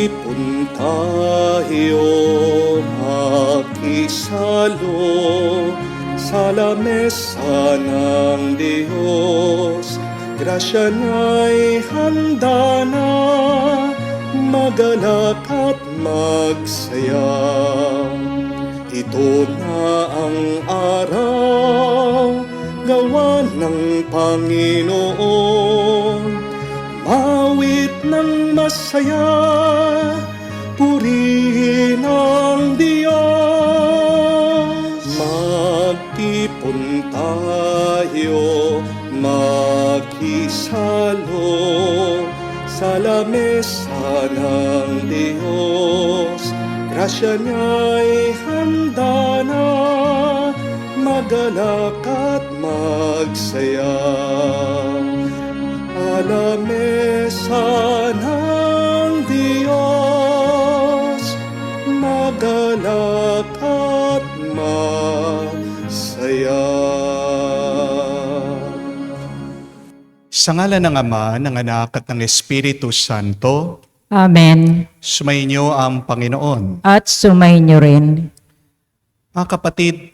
Magtipon tayo, makisalo sa lamesa ng Diyos. Grasya na'y handa na, magalak at magsaya. Ito na ang araw, gawa ng Panginoon. Mawit ng masaya, purihin ang Diyos. Magtipon tayo, makisalo sa lamesa ng Diyos. Grasya niya'y handa na, magalak at magsaya. Lamesa ng Diyos, magalak at masaya. Sa ngalan ng Ama, ng Anak at ng Espiritu Santo, Amen. sumainyo ang Panginoon. At sumainyo rin. Mga kapatid,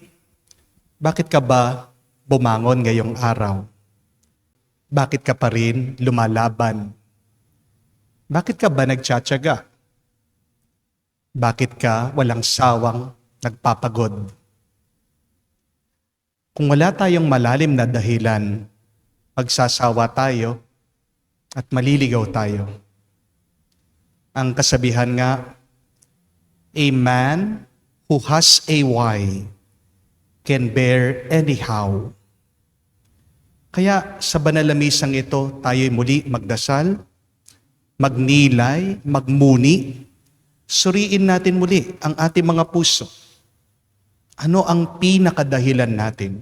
bakit ka ba bumangon ngayong araw? Bakit ka pa rin lumalaban? Bakit ka ba nagtsatsaga? Bakit ka walang sawang nagpapagod? Kung wala tayong malalim na dahilan, magsasawa tayo at maliligaw tayo. Ang kasabihan nga, a man who has a why can bear anyhow. Kaya sa banal na misang ito, tayo'y muli magdasal, magnilay, magmuni, suriin natin muli ang ating mga puso. Ano ang pinakadahilan natin?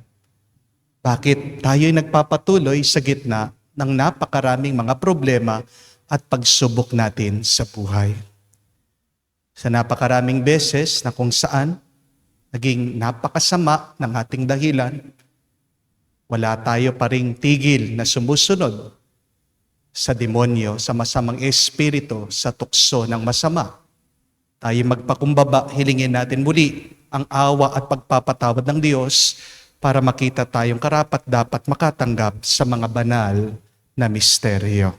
Bakit tayo'y nagpapatuloy sa gitna ng napakaraming mga problema at pagsubok natin sa buhay? Sa napakaraming beses na kung saan naging napakasama ng ating dahilan, wala tayo pa ring tigil na sumusunod sa demonyo, sa masamang espiritu, sa tukso ng masama. Tayo magpakumbaba, hilingin natin muli ang awa at pagpapatawad ng Diyos para makita tayong karapat-dapat makatanggap sa mga banal na misteryo.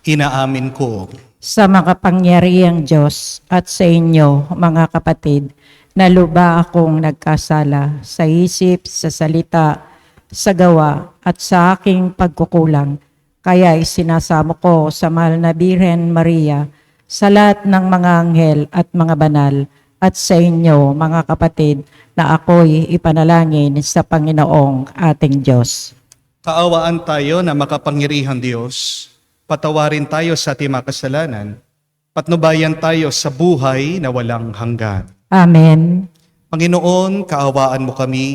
Inaamin ko Sa makapangyarihang Diyos at sa inyo, mga kapatid, na luba akong nagkasala sa isip, sa salita, sa gawa, at sa aking pagkukulang. Kaya isinasamo ko sa mahal na Birhen Maria, sa lahat ng mga anghel at mga banal, at sa inyo, mga kapatid, na ako'y ipanalangin sa Panginoong ating Diyos. kaawaan tayo na makapangyarihang Diyos, patawarin tayo sa ating mga kasalanan, patnubayan tayo sa buhay na walang hanggan. Amen. Panginoon, kaawaan mo kami.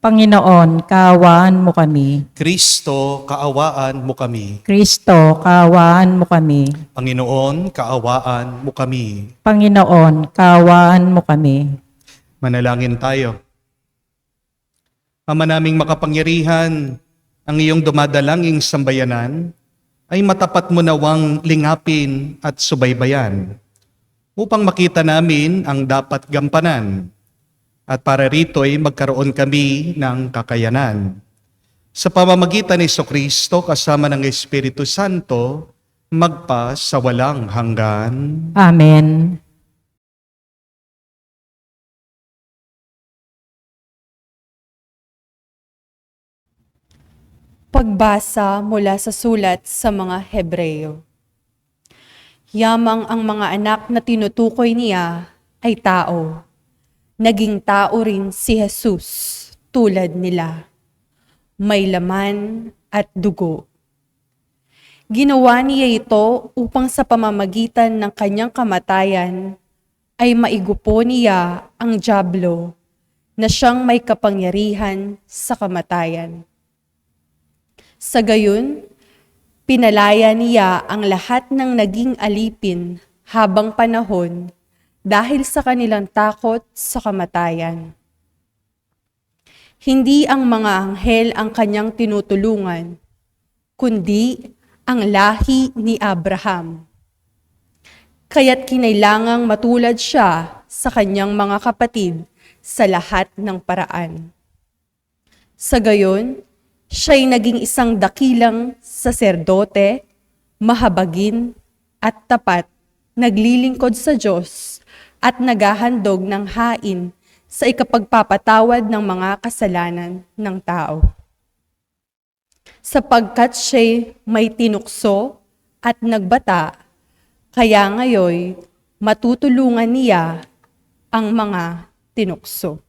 Panginoon, kaawaan mo kami. Kristo, kaawaan mo kami. Kristo, kaawaan mo kami. Panginoon, kaawaan mo kami. Panginoon, kaawaan mo kami. Manalangin tayo. Ama naming makapangyarihan, ang iyong dumadalanging sambayanan ay matapat mo nawang lingapin at subaybayan upang makita namin ang dapat gampanan at para rito'y magkaroon kami ng kakayanan. Sa pamamagitan ni Jesucristo kasama ng Espiritu Santo, magpa sa walang hanggan. Amen. Pagbasa mula sa sulat sa mga Hebreyo. Yamang ang mga anak na tinutukoy niya ay tao. Naging tao rin si Jesus tulad nila. May laman at dugo. Ginawa niya ito upang sa pamamagitan ng kanyang kamatayan ay maigupo niya ang dyablo na siyang may kapangyarihan sa kamatayan. Sa gayon, pinalaya niya ang lahat ng naging alipin habang panahon dahil sa kanilang takot sa kamatayan. Hindi ang mga anghel ang kanyang tinutulungan, kundi ang lahi ni Abraham. kaya't kinailangang matulad siya sa kanyang mga kapatid sa lahat ng paraan. Sa gayon, siya'y naging isang dakilang saserdote, mahabagin at tapat, naglilingkod sa Diyos at naghahandog ng hain sa ikapagpapatawad ng mga kasalanan ng tao. Sapagkat siya'y may tinukso at nagbata, kaya ngayon matutulungan niya ang mga tinukso.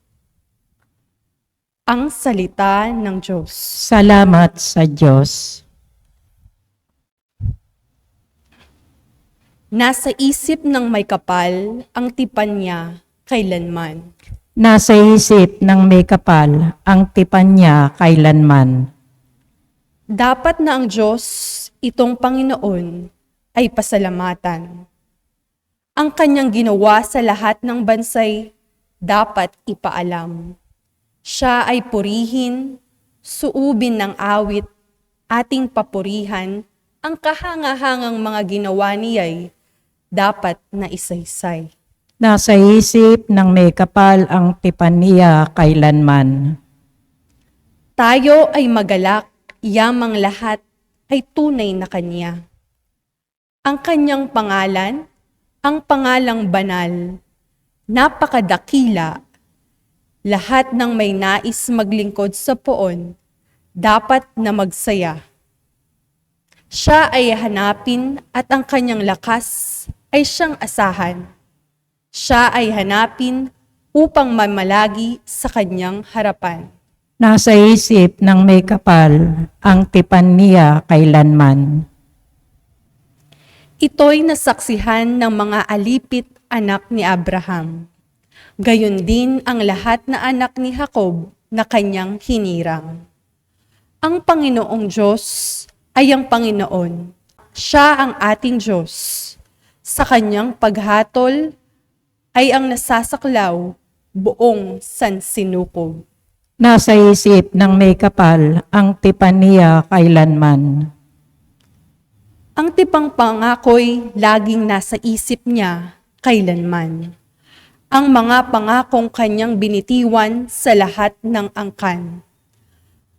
Ang salita ng Diyos. Salamat sa Diyos. Nasa isip ng may kapal ang tipan niya kailanman. Nasa isip ng may kapal ang tipan niya kailanman. Dapat na ang Diyos, itong Panginoon, ay pasalamatan. Ang kanyang ginawa sa lahat ng bansay dapat ipaalam. Siya ay purihin, suubin ng awit, ating papurihan, ang kahangahangang mga ginawa niya'y dapat na isaysay. Nasa isip ng may kapal ang tipan niya kailanman. Tayo ay magalak, yamang lahat ay tunay na kanya. Ang kanyang pangalan, ang pangalang banal, napakadakila. Lahat ng may nais maglingkod sa poon, dapat na magsaya. Siya ay hanapin at ang kanyang lakas ay siyang asahan. Siya ay hanapin upang mamalagi sa kanyang harapan. Nasa isip ng may kapal ang tipan niya kailanman. Ito'y nasaksihan ng mga alipit anak ni Abraham. Gayon din ang lahat na anak ni Jacob na kanyang hinirang. Ang Panginoong Diyos ay ang Panginoon. Siya ang ating Diyos. Sa kanyang paghatol ay ang nasasaklaw buong sansinukob. Nasa isip ng may kapal ang tipan niya kailanman. Ang tipang pangako'y laging nasa isip niya kailanman. Ang mga pangakong kanyang binitiwan sa lahat ng angkan.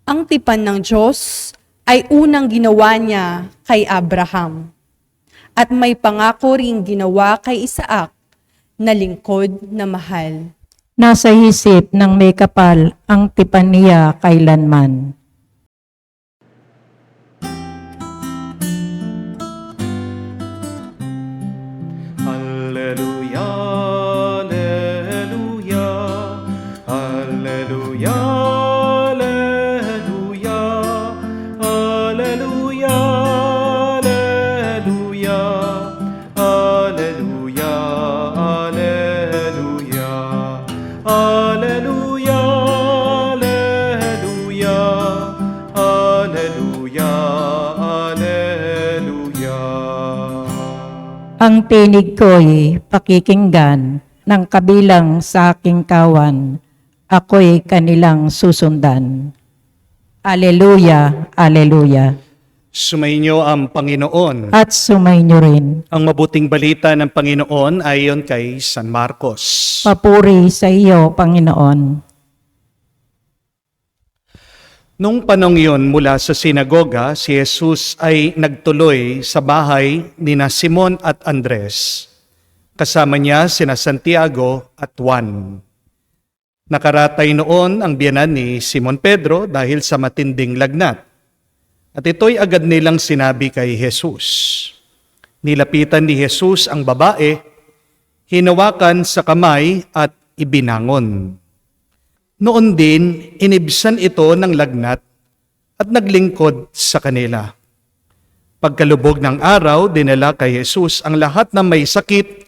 Ang tipan ng Diyos ay unang ginawa niya kay Abraham. At may pangako ring ginawa kay Isaac na lingkod na mahal. Nasa isip ng may kapal ang tipan niya kailanman. Alleluia, alleluia, alleluia, alleluia, alleluia, alleluia, alleluia, alleluia, alleluia, alleluia, alleluia, alleluia. Ang tinig ko'y pakikinggan ng kabilang sa aking kawan, ako'y kanilang susundan. Aleluya, aleluya. Sumainyo ang Panginoon. At sumainyo rin. Ang mabuting balita ng Panginoon ayon kay San Marcos. Papuri sa iyo, Panginoon. Nung panong yun, mula sa sinagoga, si Jesus ay nagtuloy sa bahay ni na Simon at Andres. Kasama niya sina Santiago at Juan. Nakaratay noon ang biyanan ni Simon Pedro dahil sa matinding lagnat. At ito'y agad nilang sinabi kay Jesus. Nilapitan ni Jesus ang babae, hinawakan sa kamay at ibinangon. Noon din, inibsan ito ng lagnat at naglingkod sa kanila. Pagkalubog ng araw, dinala kay Jesus ang lahat ng may sakit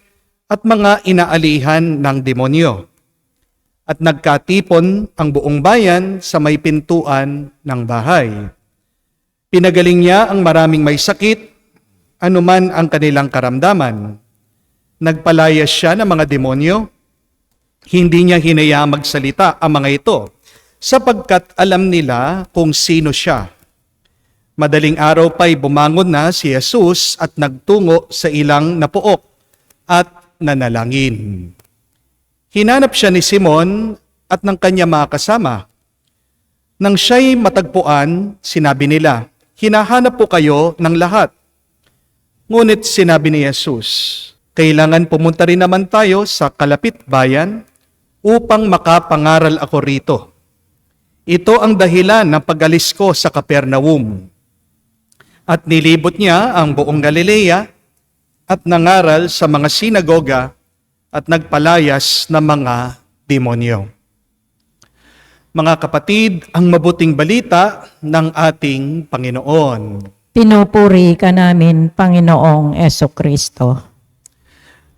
at mga inaalihan ng demonyo. At nagkatipon ang buong bayan sa may pintuan ng bahay. Pinagaling niya ang maraming may sakit, anuman ang kanilang karamdaman. Nagpalayas siya ng mga demonyo. Hindi niya hinayang magsalita ang mga ito, sapagkat alam nila kung sino siya. Madaling araw pa'y bumangon na si Jesus at nagtungo sa ilang napuok. at nanalangin. Hinanap siya ni Simon at ng kanya mga kasama. Nang siya'y matagpuan, sinabi nila, "Hinahanap po kayo ng lahat." Ngunit sinabi ni Jesus, "Kailangan pumunta rin naman tayo sa kalapit bayan upang makapangaral ako rito. Ito ang dahilan ng pag-alis ko sa Capernaum." At nilibot niya ang buong Galilea at nangaral sa mga sinagoga at nagpalayas ng mga demonyo. Mga kapatid, ang mabuting balita ng ating Panginoon. Pinupuri ka namin, Panginoong Esukristo.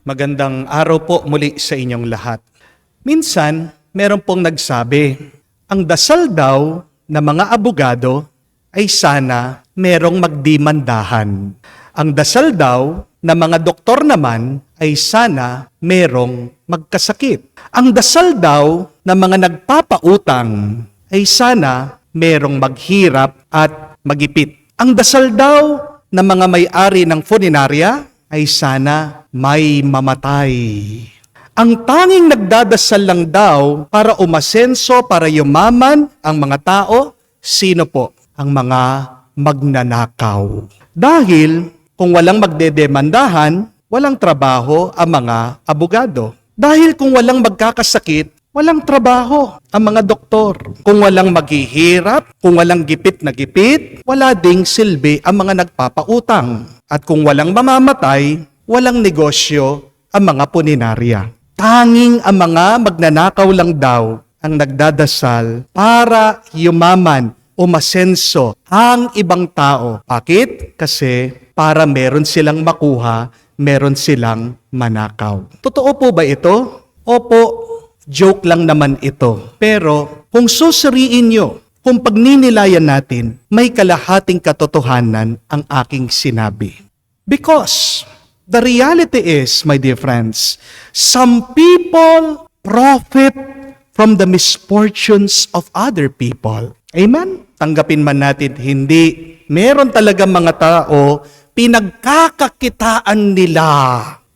Magandang araw po muli sa inyong lahat. Minsan, meron pong nagsabi, ang dasal daw ng mga abogado ay sana merong magdimandahan. Ang dasal daw ng mga doktor naman ay sana merong magkasakit. Ang dasal daw ng mga nagpapautang ay sana merong maghirap at magipit. Ang dasal daw ng mga may-ari ng funeraria ay sana may mamatay. Ang tanging nagdadasal lang daw para umasenso, para yumaman ang mga tao, sino po? Ang mga magnanakaw. Dahil kung walang magdedemandahan, walang trabaho ang mga abogado. Dahil kung walang magkakasakit, walang trabaho ang mga doktor. Kung walang maghihirap, kung walang gipit na gipit, wala ding silbi ang mga nagpapautang. At kung walang mamamatay, walang negosyo ang mga puninarya. Tanging ang mga magnanakaw lang daw ang nagdadasal para yumaman, umasenso ang ibang tao. Bakit? Kasi para meron silang makuha, meron silang manakaw. Totoo po ba ito? Opo, joke lang naman ito. Pero kung susuriin nyo, kung pagninilayan natin, may kalahating katotohanan ang aking sinabi. Because the reality is, my dear friends, some people profit from the misfortunes of other people. Amen? Tanggapin man natin, hindi. Meron talaga mga tao, pinagkakakitaan nila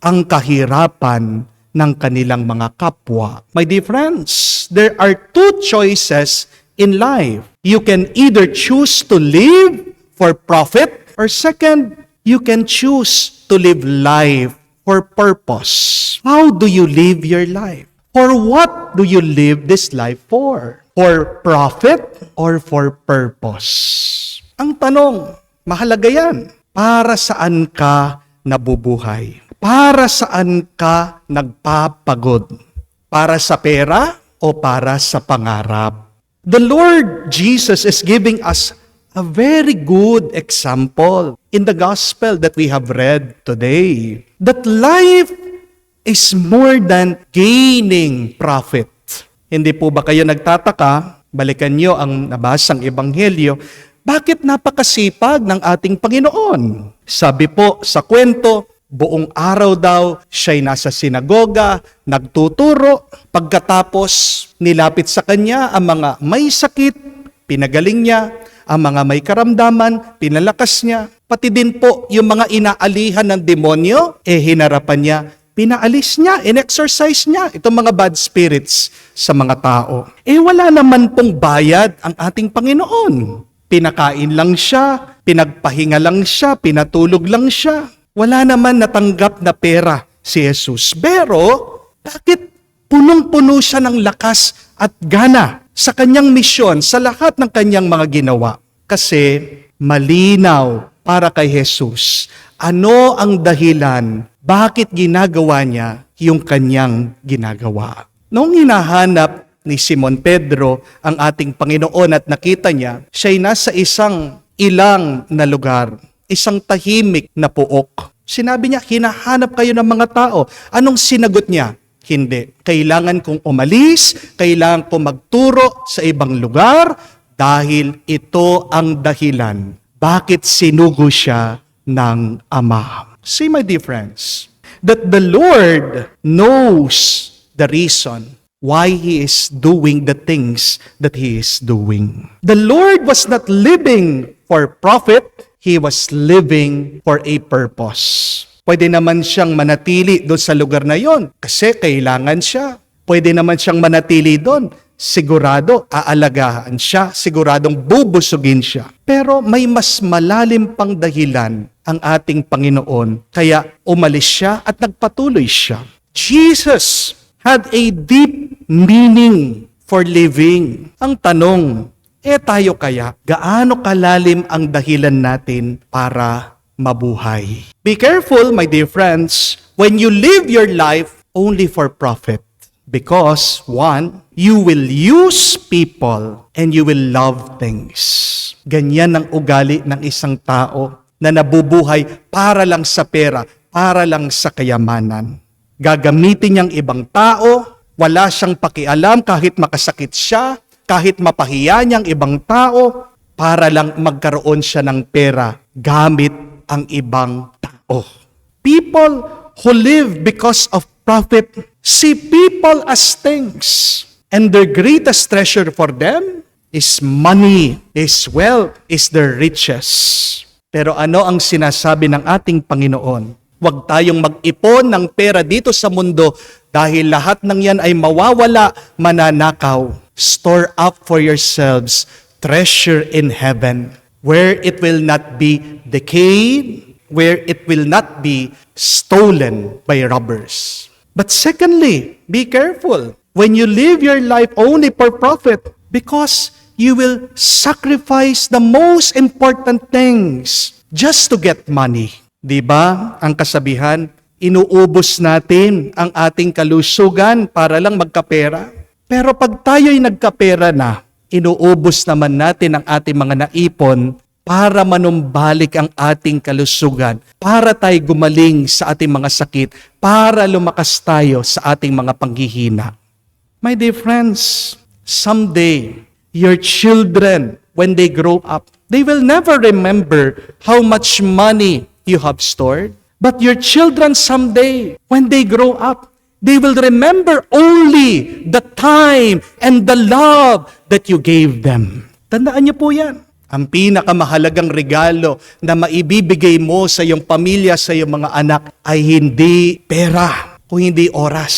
ang kahirapan ng kanilang mga kapwa. My dear friends, there are two choices in life. You can either choose to live for profit, or second, you can choose to live life for purpose. How do you live your life? For what do you live this life for? For profit or for purpose? Ang tanong, mahalaga yan. Para saan ka nabubuhay? Para saan ka nagpapagod? Para sa pera o para sa pangarap? The Lord Jesus is giving us a very good example in the gospel that we have read today. That life is more than gaining profit. Hindi po ba kayo nagtataka? Balikan nyo ang nabasang ebanghelyo. Bakit napakasipag ng ating Panginoon? Sabi po sa kwento, buong araw daw siya'y nasa sinagoga, nagtuturo. Pagkatapos, nilapit sa kanya ang mga may sakit, pinagaling niya. Ang mga may karamdaman, pinalakas niya. Pati din po yung mga inaalihan ng demonyo, hinarapan niya. Pinaalis niya, in-exercise niya itong mga bad spirits sa mga tao. Wala naman pong bayad ang ating Panginoon. Pinakain lang siya, pinagpahinga lang siya, pinatulog lang siya. Wala naman natanggap na pera si Jesus. Pero, bakit punong-puno siya ng lakas at gana sa kanyang misyon, sa lahat ng kanyang mga ginawa? Kasi malinaw para kay Jesus, ano ang dahilan bakit ginagawa niya yung kanyang ginagawa. Noong hinahanap ni Simon Pedro ang ating Panginoon at nakita niya, siya'y nasa isang ilang na lugar, isang tahimik na puok. Sinabi niya, hinahanap kayo ng mga tao. Anong sinagot niya? Hindi. Kailangan kong umalis, kailangan kong magturo sa ibang lugar dahil ito ang dahilan. Bakit sinugo siya ng Ama? See, my dear friends, that the Lord knows the reason why He is doing the things that He is doing. The Lord was not living for profit, He was living for a purpose. Pwede naman siyang manatili doon sa lugar na yon kasi kailangan siya. Pwede naman siyang manatili doon. Sigurado aalagaan siya, siguradong bubusugin siya. Pero may mas malalim pang dahilan ang ating Panginoon, kaya umalis siya at nagpatuloy siya. Jesus had a deep meaning for living. Ang tanong, tayo kaya, gaano kalalim ang dahilan natin para mabuhay? Be careful, my dear friends, when you live your life only for profit. Because, one, you will use people and you will love things. Ganyan ang ugali ng isang tao na nabubuhay para lang sa pera, para lang sa kayamanan. Gagamitin niyang ibang tao, wala siyang pakialam kahit makasakit siya, kahit mapahiya niyang ibang tao, para lang magkaroon siya ng pera gamit ang ibang tao. People who live because of profit see people as things, and their greatest treasure for them is money, is wealth, is their riches. Pero ano ang sinasabi ng ating Panginoon? Huwag tayong mag-ipon ng pera dito sa mundo dahil lahat ng yan ay mawawala, mananakaw. Store up for yourselves treasure in heaven, where it will not be decayed, where it will not be stolen by robbers. But secondly, be careful when you live your life only for profit, because you will sacrifice the most important things just to get money. Di ba? Ang kasabihan, inuubos natin ang ating kalusugan para lang magkapera. Pero pag tayo'y nagkapera na, inuubos naman natin ang ating mga naipon para manumbalik ang ating kalusugan, para tayo gumaling sa ating mga sakit, para lumakas tayo sa ating mga panghihina. My dear friends, someday, your children, when they grow up, they will never remember how much money you have stored. But your children someday, when they grow up, they will remember only the time and the love that you gave them. Tandaan niyo po yan. Ang pinakamahalagang regalo na maibibigay mo sa iyong pamilya, sa iyong mga anak, ay hindi pera, kung hindi oras.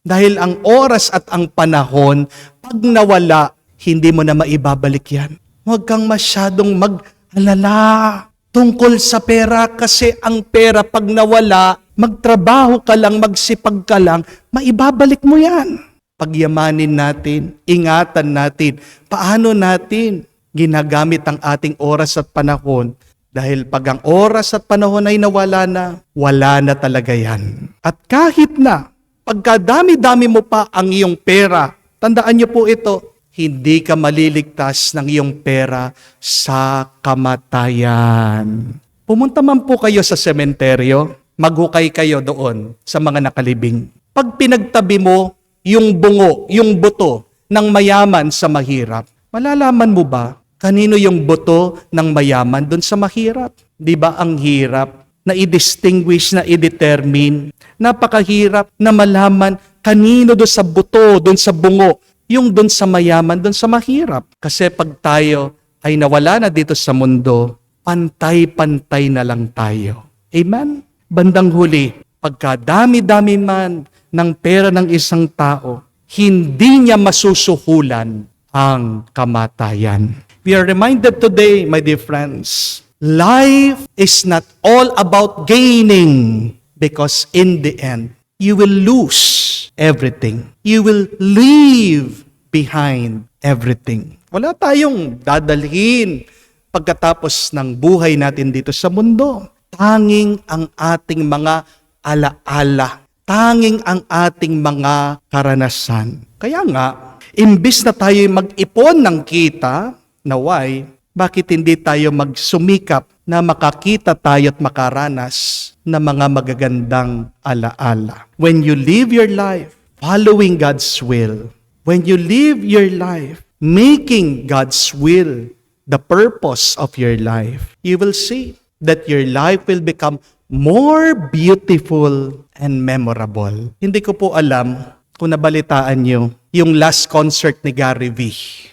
Dahil ang oras at ang panahon, pag nawala, hindi mo na maibabalik yan. Huwag kang masyadong mag-alala tungkol sa pera, kasi ang pera pag nawala, magtrabaho ka lang, magsipag ka lang, maibabalik mo yan. Pagyamanin natin, ingatan natin, paano natin ginagamit ang ating oras at panahon, dahil pag ang oras at panahon ay nawala na, wala na talaga yan. At kahit na, pagkadami-dami mo pa ang iyong pera, tandaan niyo po ito, hindi ka maliligtas ng iyong pera sa kamatayan. Pumunta man po kayo sa sementeryo, maghukay kayo doon sa mga nakalibing. Pag pinagtabi mo yung bungo, yung buto ng mayaman sa mahirap, malalaman mo ba kanino yung buto ng mayaman doon sa mahirap? Di ba ang hirap na i-distinguish, na i-determine? Napakahirap na malaman kanino doon sa buto, doon sa bungo, yung doon sa mayaman, doon sa mahirap. Kasi pag tayo ay nawala na dito sa mundo, pantay-pantay na lang tayo. Amen? Bandang huli, pagkadami-dami man ng pera ng isang tao, hindi niya masusuhulan ang kamatayan. We are reminded today, my dear friends, life is not all about gaining, because in the end, you will lose everything. You will leave behind everything. Wala tayong dadalhin pagkatapos ng buhay natin dito sa mundo. Tanging ang ating mga alaala. Tanging ang ating mga karanasan. Kaya nga, imbis na tayo mag-ipon ng kita, naway, bakit hindi tayo magsumikap na makakita tayo at makaranas na mga magagandang alaala? When you live your life following God's will, when you live your life making God's will the purpose of your life, you will see that your life will become more beautiful and memorable. Hindi ko po alam kung nabalitaan nyo yung last concert ni Gary V.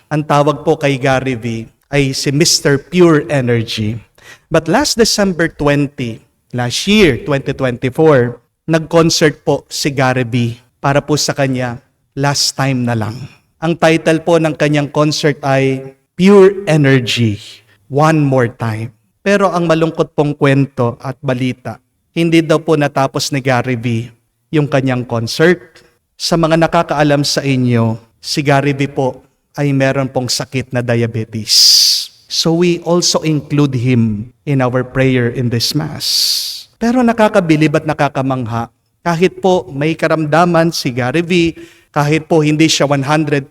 Ang tawag po kay Gary V ay si Mr. Pure Energy. But last December 20, Last year, 2024, nag-concert po si Gary V para po sa kanya, Last Time na Lang. Ang title po ng kanyang concert ay Pure Energy, One More Time. Pero ang malungkot pong kwento at balita, hindi daw po natapos ni Gary V yung kanyang concert. Sa mga nakakaalam sa inyo, si Gary V po ay meron pong sakit na diabetes. So we also include him in our prayer in this Mass. Pero nakakabilib at nakakamangha, kahit po may karamdaman si Gary V, kahit po hindi siya 100%,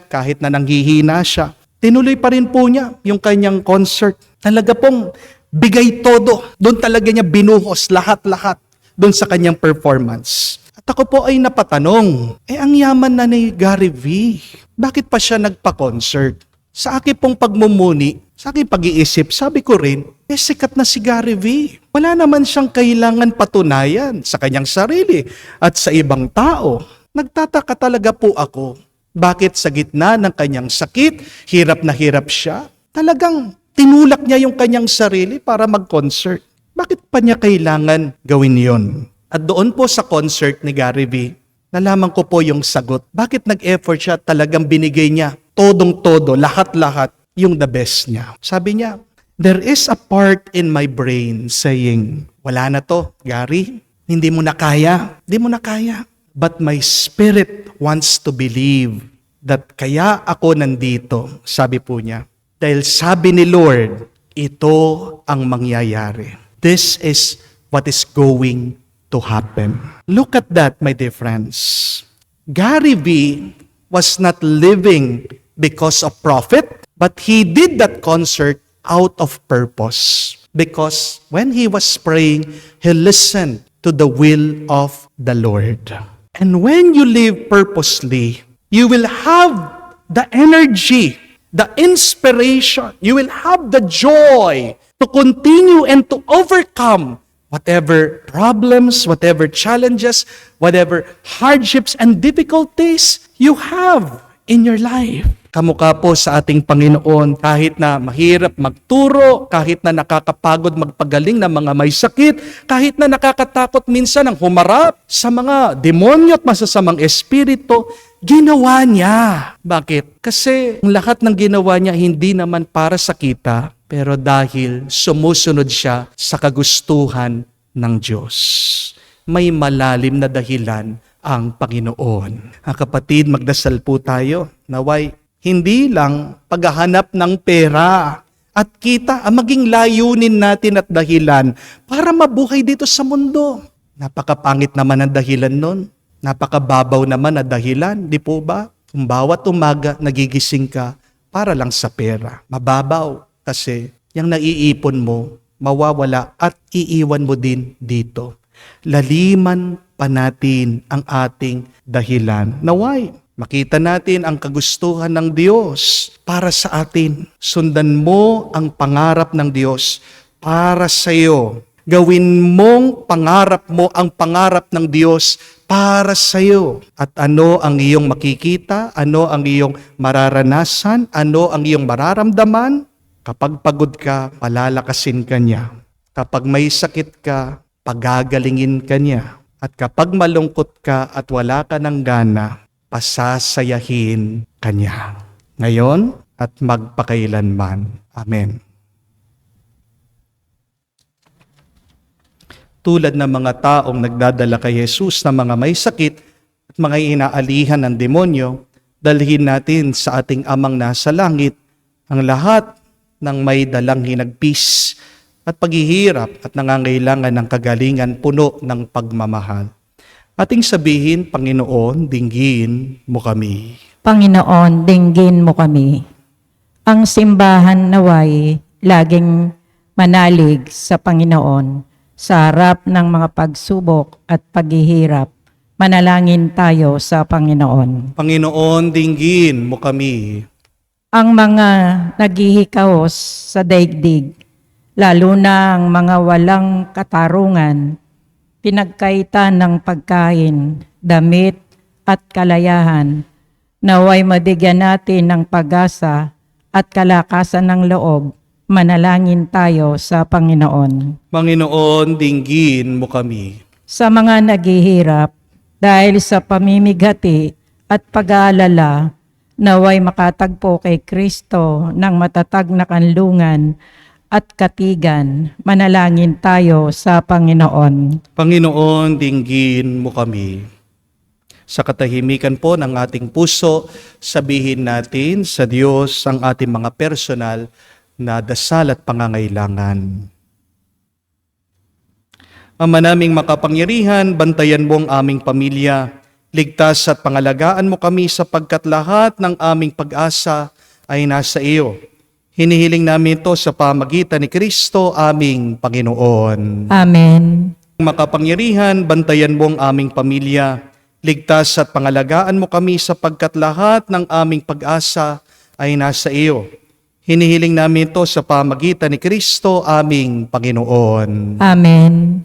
kahit na nanghihina siya, tinuloy pa rin po niya yung kanyang concert. Talaga pong bigay todo. Doon talaga niya binuhos lahat-lahat doon sa kanyang performance. At ako po ay napatanong, ang yaman na ni Gary V, bakit pa siya nagpa-concert? Sa akin pong pagmumuni, sa aking pag-iisip, sabi ko rin, sikat na si Gary V. Wala naman siyang kailangan patunayan sa kanyang sarili at sa ibang tao. Nagtataka talaga po ako, bakit sa gitna ng kanyang sakit, hirap na hirap siya, talagang tinulak niya yung kanyang sarili para mag-concert. Bakit pa niya kailangan gawin yon? At doon po sa concert ni Gary V, nalaman ko po yung sagot. Bakit nag-effort siya? Talagang binigay niya todong-todo, lahat-lahat, yung the best niya. Sabi niya, there is a part in my brain saying, wala na to, Gary. Hindi mo na kaya. Hindi mo na kaya. But my spirit wants to believe that kaya ako nandito, sabi po niya. Dahil sabi ni Lord, ito ang mangyayari. This is what is going to happen. Look at that, my dear friends. Gary V was not living because of profit, but he did that concert out of purpose. Because when he was praying, he listened to the will of the Lord. And when you live purposely, you will have the energy, the inspiration, you will have the joy to continue and to overcome whatever problems, whatever challenges, whatever hardships and difficulties you have in your life. Kamukha po sa ating Panginoon, kahit na mahirap magturo, kahit na nakakapagod magpagaling ng mga may sakit, kahit na nakakatakot minsan ang humarap sa mga demonyo at masasamang espiritu, ginawa niya. Bakit? Kasi ang lahat ng ginawa niya hindi naman para sa kita, pero dahil sumusunod siya sa kagustuhan ng Diyos. May malalim na dahilan ang Panginoon. Kapatid, magdasal po tayo. Naway, hindi lang paghahanap ng pera at kita ang maging layunin natin at dahilan para mabuhay dito sa mundo. Napakapangit naman ang dahilan nun. Napakababaw naman ang dahilan, di po ba? Kung bawat umaga nagigising ka para lang sa pera. Mababaw kasi yung naiipon mo, mawawala at iiwan mo din dito. Laliman pa natin ang ating dahilan. Naway, makita natin ang kagustuhan ng Diyos para sa atin. Sundan mo ang pangarap ng Diyos para sa iyo. Gawin mong pangarap mo ang pangarap ng Diyos para sa iyo. At ano ang iyong makikita? Ano ang iyong mararanasan? Ano ang iyong mararamdaman? Kapag pagod ka, palalakasin ka niya. Kapag may sakit ka, pagagalingin ka niya. At kapag malungkot ka at wala ka ng gana, pasasayahin ka niya. Ngayon at magpakailanman. Amen. Tulad ng mga taong nagdadala kay Jesus na mga may sakit at mga inaalihan ng demonyo, dalhin natin sa ating Amang nasa langit ang lahat ng may dalang hinagpis at paghihirap at nangangailangan ng kagalingan puno ng pagmamahal. Ating sabihin, Panginoon, dinggin mo kami. Panginoon, dinggin mo kami. Ang simbahan naway laging manalig sa Panginoon sa harap ng mga pagsubok at paghihirap. Manalangin tayo sa Panginoon. Panginoon, dinggin mo kami. Ang mga naghihikaos sa daigdig, lalo na ang mga walang katarungan, pinagkaitan ng pagkain, damit at kalayahan, naway mabigyan natin ng pag-asa at kalakasan ng loob Manalangin tayo sa Panginoon. Panginoon, dinggin mo kami. Sa mga naghihirap dahil sa pamimigati at pag-aalala, naway makatagpo kay Kristo ng matatag na kanlungan at katigan. Manalangin tayo sa Panginoon. Panginoon, dinggin mo kami. Sa katahimikan po ng ating puso, sabihin natin sa Diyos ang ating mga personal na dasal at pangangailangan. Ama naming makapangyarihan, bantayan mo ang aming pamilya. Ligtas at pangalagaan mo kami sapagkat lahat ng aming pag-asa ay nasa iyo. Hinihiling namin ito sa pamagitan ni Kristo, aming Panginoon. Amen. Makapangyarihan, bantayan mo ang aming pamilya. Ligtas at pangalagaan mo kami sapagkat lahat ng aming pag-asa ay nasa iyo. Hinihiling namin ito sa pamagitan ni Kristo, aming Panginoon. Amen.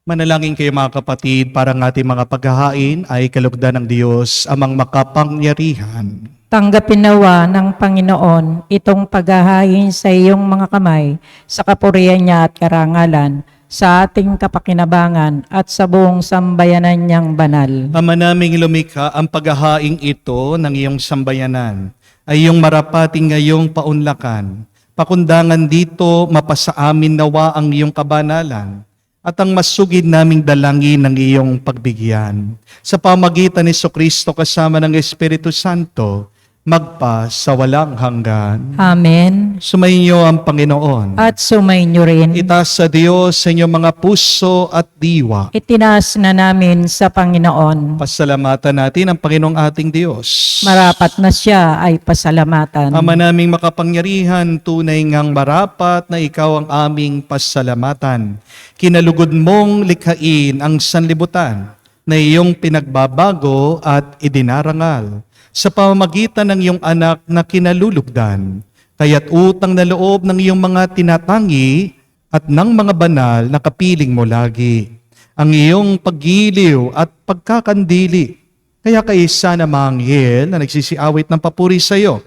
Manalangin kayo mga kapatid para ng ating mga paghahain ay kalugdan ng Diyos amang makapangyarihan. Tanggapin nawa ng Panginoon itong paghahain sa iyong mga kamay sa kapurihan niya at karangalan, sa ating kapakinabangan at sa buong sambayanan niyang banal. Ama naming lumikha, ang paghahaing ito ng iyong sambayanan ay iyong marapating ngayong paunlakan. Pakundangan dito, mapasa amin nawa ang iyong kabanalan at ang masugid naming dalangin ng iyong pagbigyan. Sa pamagitan ni Jesucristo kasama ng Espiritu Santo, magpa sa walang hanggan. Amen. Sumainyo ang Panginoon. At sumainyo rin. Itaas sa Diyos sa inyong mga puso at diwa. Itinaas na namin sa Panginoon. Pasalamatan natin ang Panginoong ating Diyos. Marapat na siya ay pasalamatan. Ama naming makapangyarihan, tunay ngang marapat na ikaw ang aming pasalamatan. Kinalugod mong likhain ang sanlibutan na iyong pinagbabago at idinarangal sa pamamagitan ng iyong anak na kinalulugdan. Kaya't utang na loob ng iyong mga tinatangi at ng mga banal na kapiling mo lagi ang iyong paggiliw at pagkakandili. Kaya kaisa na manghel na nagsisiawit ng papuri sa iyo,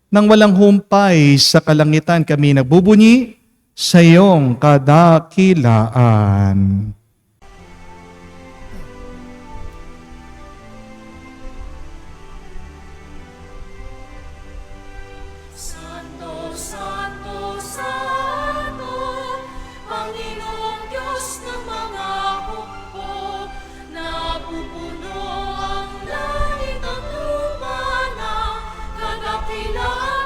nang walang humpay sa kalangitan kami nagbubunyi sa iyong kadakilaan. Santo, Santo, Santo, Panginoong Diyos ng mga hukbo, napupuno ang langit at lupa ng kadakilaan.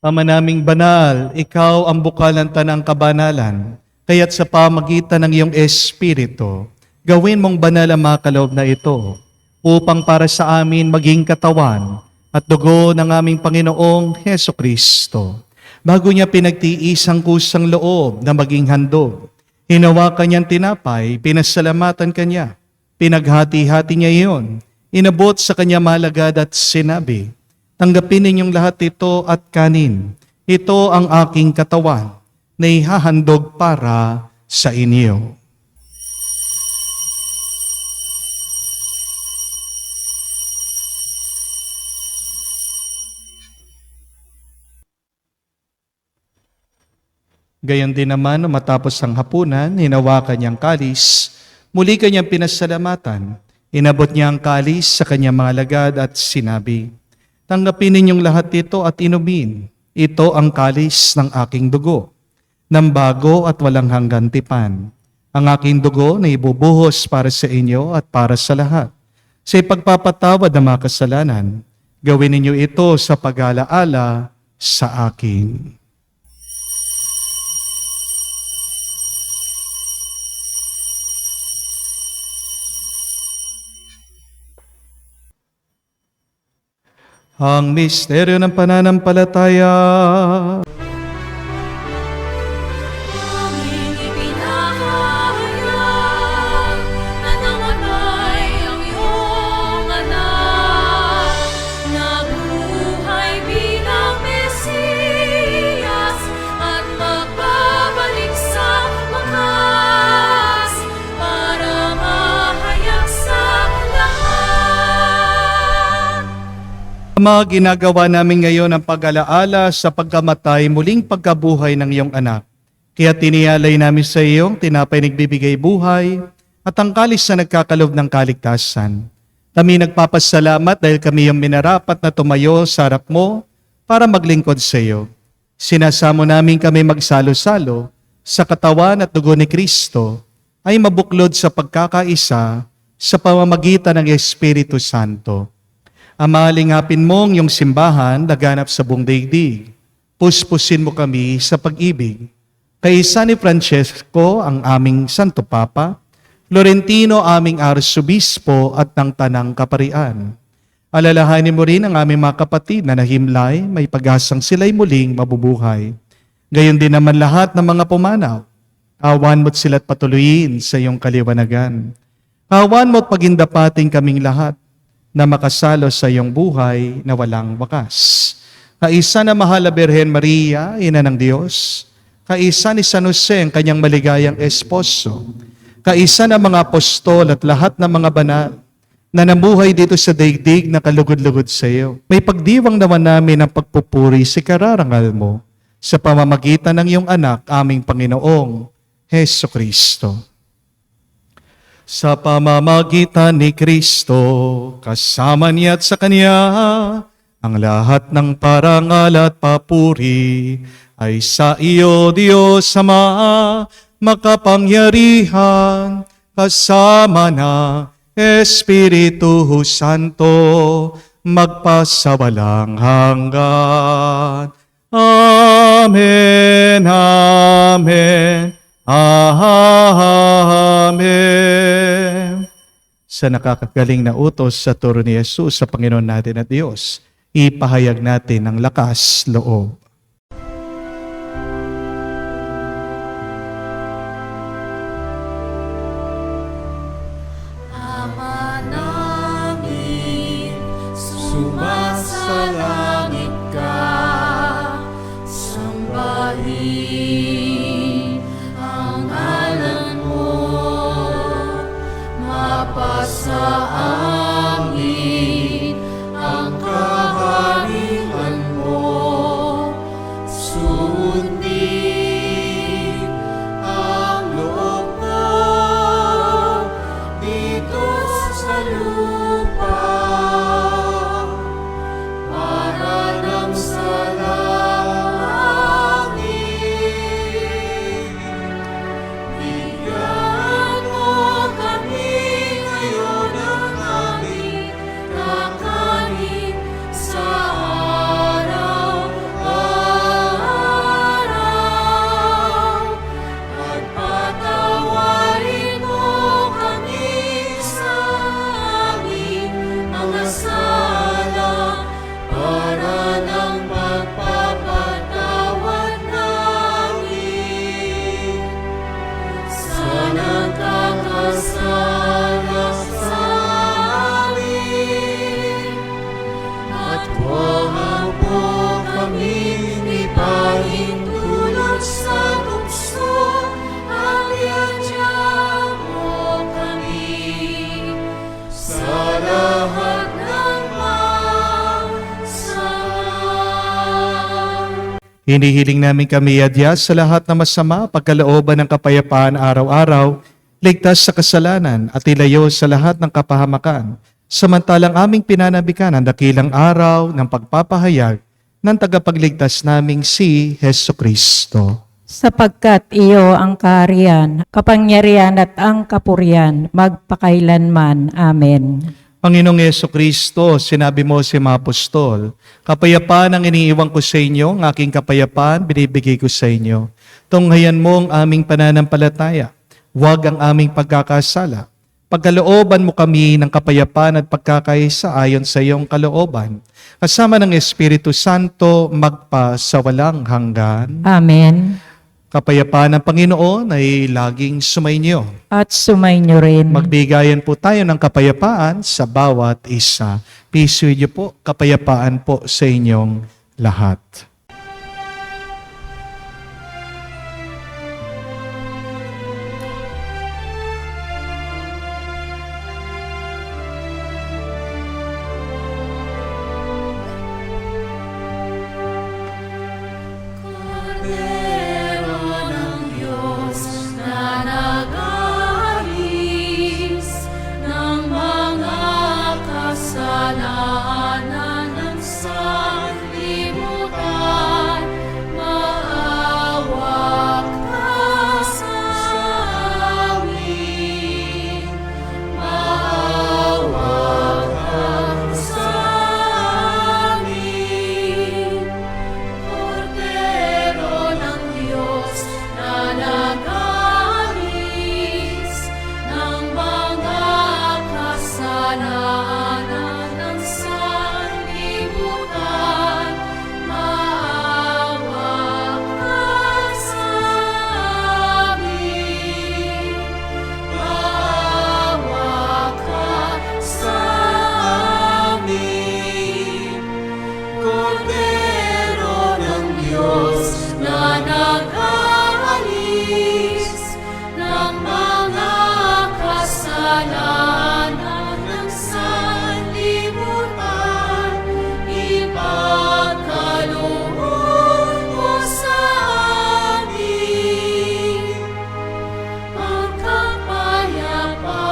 Ama naming banal, ikaw ang bukal ng tanang kabanalan, kaya't sa pamagitan ng iyong Espiritu, gawin mong banal ang mga kaloob na ito, upang para sa amin maging katawan at dugo ng aming Panginoong Heso Kristo. Bago niya pinagtiis ang kusang loob na maging handog, hinawakan niyang tinapay, pinasalamatan kanya, pinaghati-hati niya iyon, inabot sa kanya malagad at sinabi, tanggapin ninyong lahat ito at kanin. Ito ang aking katawan na ihahandog para sa inyo. Gayon din naman, matapos ang hapunan, hinawakan niyang kalis, muli kanyang pinasalamatan, inabot niya ang kalis sa kanyang mga alagad at sinabi, tanggapin ninyong lahat ito at inumin. Ito ang kalis ng aking dugo, ng bago at walang hanggang tipan. Ang aking dugo na ibubuhos para sa inyo at para sa lahat. Sa ipagpapatawad ng mga kasalanan, gawin ninyo ito sa pag-alaala sa akin. Ang misteryo ng pananampalataya. Aming ipinahayag na namatay ang iyong anak, nabuhay bilang Mesiyas at magbabalik sa wakas para mahayag sa lahat. Ama, ginagawa namin ngayon ang pag-alaala sa pagkamatay, muling pagkabuhay ng iyong anak. Kaya tiniyalay namin sa iyong tinapay nagbibigay buhay at ang kalis na nagkakalob ng kaligtasan. Kami nagpapasalamat dahil kami yung minarapat na tumayo sa harap mo para maglingkod sa iyo. Sinasamo namin kami magsalo-salo sa katawan at dugo ni Kristo ay mabuklod sa pagkakaisa sa pamamagitan ng Espiritu Santo. Ama, lingapin mong yung simbahan laganap sa buong daigdig. Puspusin mo kami sa pag-ibig. Kay San Francesco, ang aming Santo Papa, Florentino, aming Arsobispo at ng Tanang Kaparian. Alalahanin mo rin ang aming mga kapatid na nahimlay, may pag-asang sila'y muling mabubuhay. Gayon din naman lahat ng mga pumanaw. Awan mo't sila't patuloyin sa iyong kaliwanagan. Awan mo't pagindapating kaming lahat na makasalo sa iyong buhay na walang wakas. Kaisa na mahal na Birhen Maria, Ina ng Diyos, kaisa ni San Jose, ang kanyang maligayang esposo, kaisa na mga apostol at lahat ng mga banal na namuhay dito sa daigdig na kalugod-lugod sa iyo. May pagdiwang naman namin ang pagpupuri sa kararangal mo sa pamamagitan ng iyong anak, aming Panginoong Heso Kristo. Sa pamamagitan ni Kristo, kasama niya at sa Kanya, ang lahat ng parangal at papuri ay sa iyo, Diyos Ama, makapangyarihan, kasama na Espiritu Santo, magpasawalang hanggan. Amen, Amen. Amen. Sa nakakagaling na utos sa turo ni Jesus sa Panginoon natin at Diyos, ipahayag natin ang lakas loob. Ama namin, sumasalangit ka, sambahin ang ngalan mo, mapasa amin ang kaharian mo, Hinihiling namin kami adya sa lahat na masama, pagkalooban ng kapayapaan araw-araw, ligtas sa kasalanan at ilayo sa lahat ng kapahamakan. Samantalang aming pinanabikan ang dakilang araw ng pagpapahayag ng tagapagligtas naming si Hesu Kristo. Sapagkat iyo ang kaharian, kapangyarihan at ang kapurihan, magpakailanman. Amen. Panginoong Yesu Kristo, sinabi mo sa mga apostol, kapayapaan ang iniiwan ko sa inyo, ang aking kapayapaan binibigay ko sa inyo. Tunghayan mo ang aming pananampalataya, huwag ang aming pagkakasala. Pagkalooban mo kami ng kapayapaan at pagkakaisa ayon sa iyong kalooban, kasama ng Espiritu Santo magpasawalang hanggan. Amen. Kapayapaan ng Panginoon ay laging sumainyo. At sumainyo rin. Magbigayan po tayo ng kapayapaan sa bawat isa. Peace with you po, kapayapaan po sa inyong lahat. Kordero ng Diyos na nag-aalis ng mga kasalanan ng sanlibutan, maawa ka sa amin. Maawa ka sa amin. Kordero ng Diyos na nag-aalis ng mga kasalanan ng sanlibutan, maawa ka sa amin. Maawa ka sa amin. Kordero ng Diyos na nag-aalis ng mga kasalanan ng sanlibutan, ipagkaloob mo sa amin ang kapayapaan.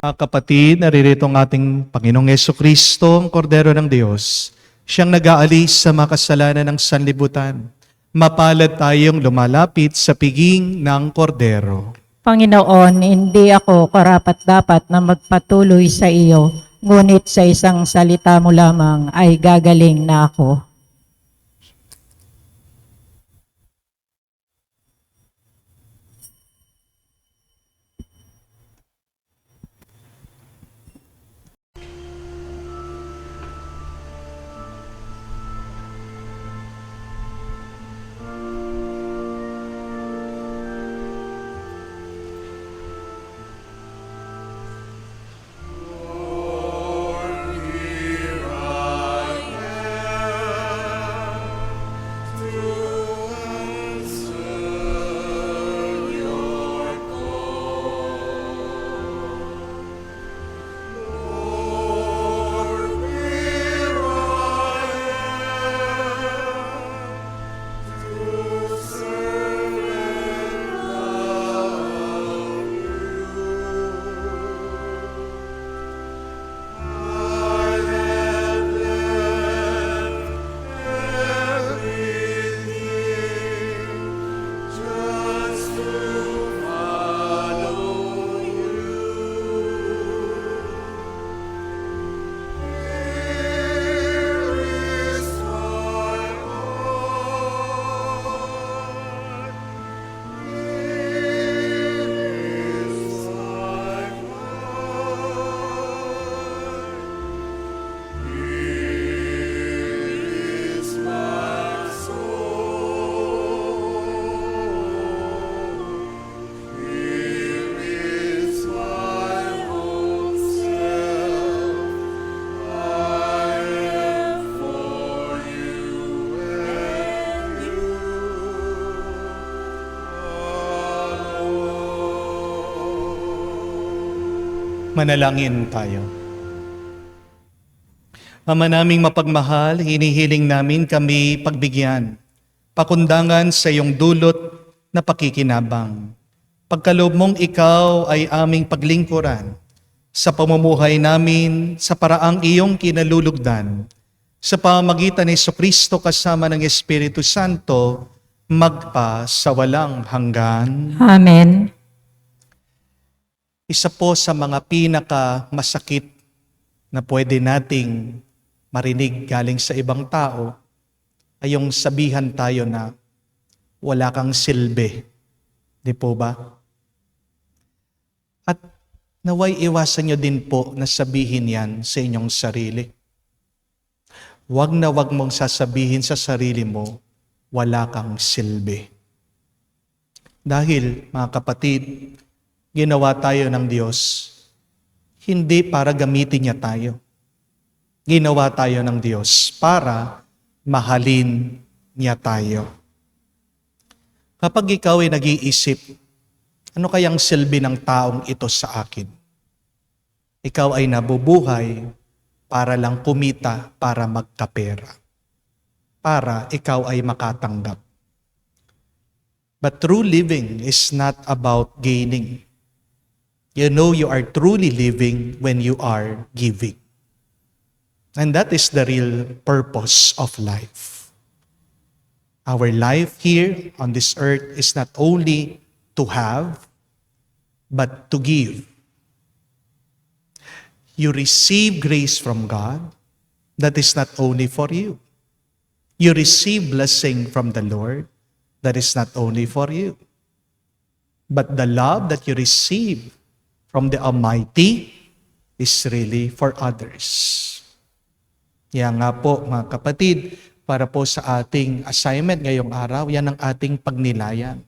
Mga kapatid, naririto ang ating Panginoong Yesu Kristo, ang Kordero ng Diyos. Siyang nag-aalis sa mga kasalanan ng sanlibutan. Mapalad tayong lumalapit sa piging ng Kordero. Panginoon, hindi ako karapat-dapat na magpatuloy sa iyo, ngunit sa isang salita mo lamang ay gagaling na ako. Manalangin tayo. Ama naming mapagmahal, hinihiling namin kami pagbigyan, pakundangan sa iyong dulot na pakikinabang. Pagkaloob mong ikaw ay aming paglingkuran sa pamumuhay namin sa paraang iyong kinalulugdan. Sa pamamagitan ni Jesucristo kasama ng Espiritu Santo, magpa sa walang hanggan. Amen. Isa po sa mga pinakamasakit na pwede nating marinig galing sa ibang tao ay yung sabihan tayo na wala kang silbi. Di po ba? At naway iwasan nyo din po na sabihin yan sa inyong sarili. Huwag na huwag mong sasabihin sa sarili mo, wala kang silbi. Dahil, mga kapatid, ginawa tayo ng Diyos, hindi para gamitin niya tayo. Ginawa tayo ng Diyos para mahalin niya tayo. Kapag ikaw ay nag-iisip, ano kayang silbi ng taong ito sa akin? Ikaw ay nabubuhay para lang kumita, para magkapera. Para ikaw ay makatanggap. But true living is not about gaining. You know you are truly living when you are giving. And that is the real purpose of life. Our life here on this earth is not only to have, but to give. You receive grace from God that is not only for you. You receive blessing from the Lord that is not only for you. But the love that you receive from the Almighty is really for others. Kaya nga po, mga kapatid, para po sa ating assignment ngayong araw, yan ang ating pagnilayan.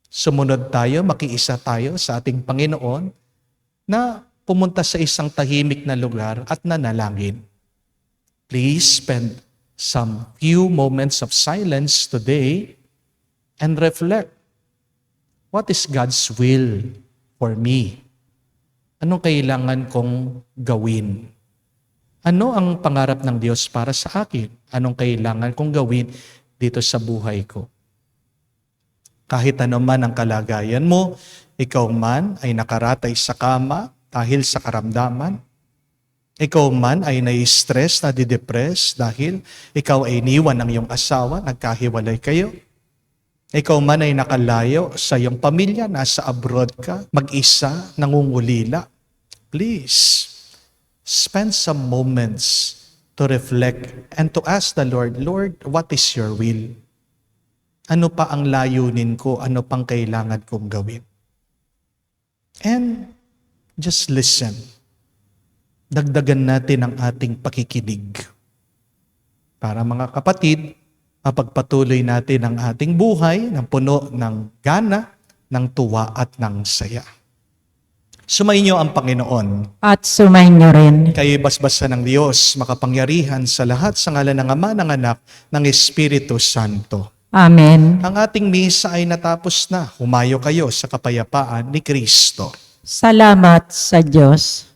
Sumunod tayo, makiisa tayo sa ating Panginoon na pumunta sa isang tahimik na lugar at nanalangin. Please spend some few moments of silence today and reflect. What is God's will for me? Anong kailangan kong gawin? Ano ang pangarap ng Diyos para sa akin? Anong kailangan kong gawin dito sa buhay ko? Kahit ano man ang kalagayan mo, ikaw man ay nakaratay sa kama dahil sa karamdaman, ikaw man ay nai-stress, nadidepress dahil ikaw ay iniwan ng iyong asawa, nagkahiwalay kayo, ikaw man ay nakalayo sa iyong pamilya, nasa abroad ka, mag-isa, nangungulila, please, spend some moments to reflect and to ask the Lord, Lord, what is your will? Ano pa ang layunin ko? Ano pang kailangan kong gawin? And just listen. Dagdagan natin ang ating pakikinig. Para mga kapatid, mapagpatuloy natin ang ating buhay ng puno ng gana, ng tuwa at ng saya. Sumainyo ang Panginoon. At sumainyo rin. Kayo'y basbasan ng Diyos, makapangyarihan sa lahat sa ngalan ng Ama, ng Anak, ng Espiritu Santo. Amen. Ang ating misa ay natapos na. Humayo kayo sa kapayapaan ni Kristo. Salamat sa Diyos.